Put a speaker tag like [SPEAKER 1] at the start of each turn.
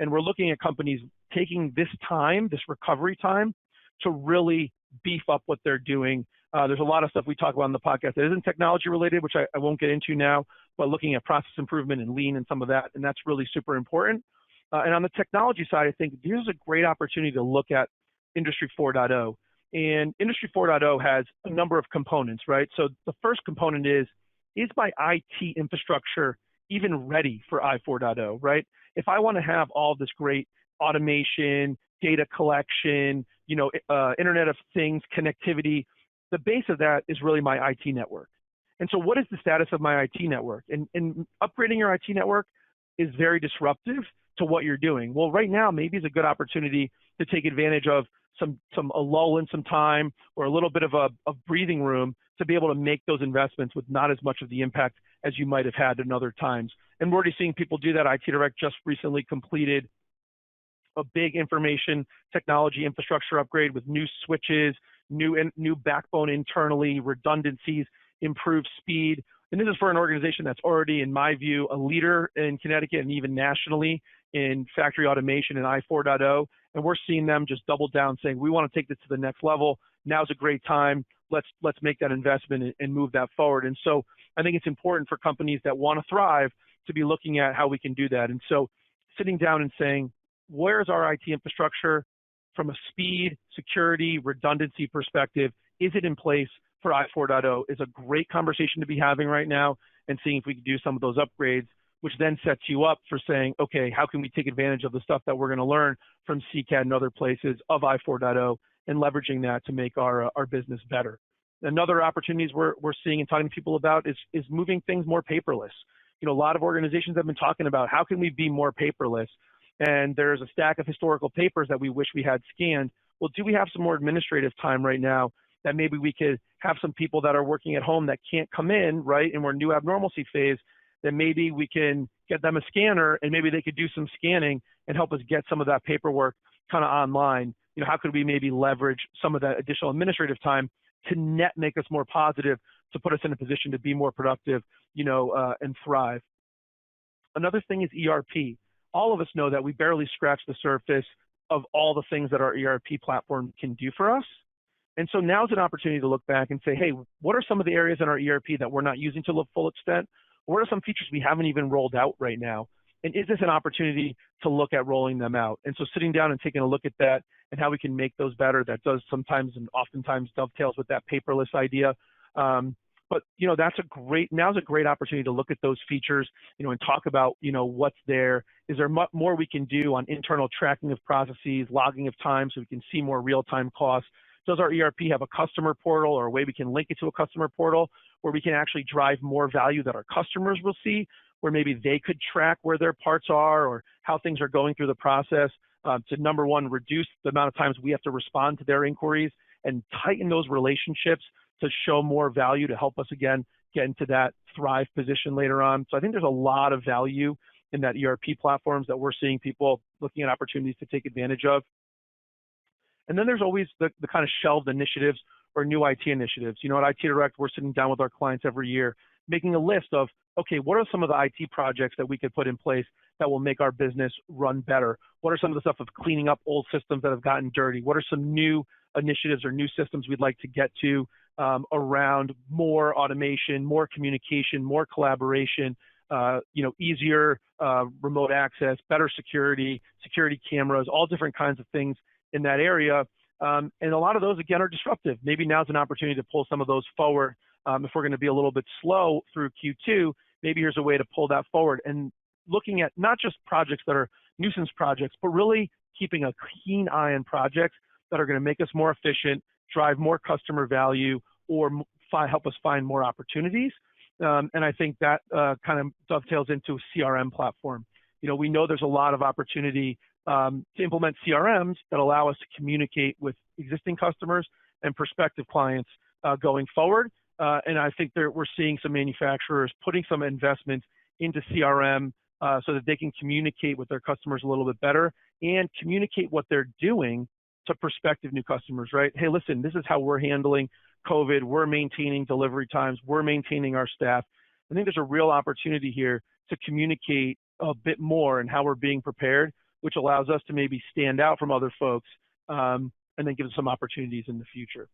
[SPEAKER 1] And we're looking at companies taking this time, this recovery time, to really beef up what they're doing. There's a lot of stuff we talk about on the podcast that isn't technology related, which I won't get into now, but looking at process improvement and lean and some of that, and that's really super important. And on the technology side, I think here's a great opportunity to look at Industry 4.0. And Industry 4.0 has a number of components, right? So the first component is my IT infrastructure even ready for I 4.0, right? If I want to have all this great automation, data collection, Internet of Things, connectivity, the base of that is really my IT network. And so what is the status of my IT network? And upgrading your IT network is very disruptive to what you're doing. Well, right now, maybe it's a good opportunity to take advantage of a lull in some time or a little bit of a breathing room to be able to make those investments with not as much of the impact as you might have had in other times. And we're already seeing people do that. IT Direct just recently completed a big information technology infrastructure upgrade with new switches, new backbone internally, redundancies, improved speed. And this is for an organization that's already, in my view, a leader in Connecticut and even nationally in factory automation and I 4.0. And we're seeing them just double down saying, we want to take this to the next level. Now's a great time. Let's make that investment and move that forward. And so I think it's important for companies that want to thrive to be looking at how we can do that. And so sitting down and saying, where's our IT infrastructure from a speed, security, redundancy perspective? Is it in place for I 4.0 is a great conversation to be having right now, and seeing if we can do some of those upgrades, which then sets you up for saying, okay, how can we take advantage of the stuff that we're going to learn from CCAD and other places of I 4.0 and leveraging that to make our business better. Another opportunities we're seeing and talking to people about is moving things more paperless. A lot of organizations have been talking about how can we be more paperless, and there's a stack of historical papers that we wish we had scanned. Well, do we have some more administrative time right now that maybe we could have some people that are working at home that can't come in, right, and we're new abnormalcy phase, then maybe we can get them a scanner and maybe they could do some scanning and help us get some of that paperwork kind of online. How could we maybe leverage some of that additional administrative time to net make us more positive, to put us in a position to be more productive, and thrive. Another thing is ERP. All of us know that we barely scratch the surface of all the things that our ERP platform can do for us. And so now's an opportunity to look back and say, hey, what are some of the areas in our ERP that we're not using to the full extent? What are some features we haven't even rolled out right now? And is this an opportunity to look at rolling them out? And so sitting down and taking a look at that and how we can make those better, that does sometimes and oftentimes dovetails with that paperless idea. But now's a great opportunity to look at those features, and talk about, what's there. Is there more we can do on internal tracking of processes, logging of time, so we can see more real-time costs? Does our ERP have a customer portal or a way we can link it to a customer portal where we can actually drive more value that our customers will see, where maybe they could track where their parts are or how things are going through the process, to, number one, reduce the amount of times we have to respond to their inquiries and tighten those relationships to show more value to help us, again, get into that thrive position later on. So I think there's a lot of value in that ERP platforms that we're seeing people looking at opportunities to take advantage of. And then there's always the kind of shelved initiatives or new IT initiatives. At IT Direct, we're sitting down with our clients every year, making a list of, okay, what are some of the IT projects that we could put in place that will make our business run better? What are some of the stuff of cleaning up old systems that have gotten dirty? What are some new initiatives or new systems we'd like to get to around more automation, more communication, more collaboration, easier remote access, better security cameras, all different kinds of things in that area. And a lot of those, again, are disruptive. Maybe now's an opportunity to pull some of those forward. If we're going to be a little bit slow through Q2, maybe here's a way to pull that forward. And looking at not just projects that are nuisance projects, but really keeping a keen eye on projects that are going to make us more efficient, drive more customer value, or help us find more opportunities. And I think that kind of dovetails into a CRM platform. We know there's a lot of opportunity to implement CRMs that allow us to communicate with existing customers and prospective clients going forward. And I think we're seeing some manufacturers putting some investment into CRM so that they can communicate with their customers a little bit better and communicate what they're doing to prospective new customers, right? Hey, listen, this is how we're handling COVID. We're maintaining delivery times. We're maintaining our staff. I think there's a real opportunity here to communicate a bit more and how we're being prepared which allows us to maybe stand out from other folks, and then gives us some opportunities in the future.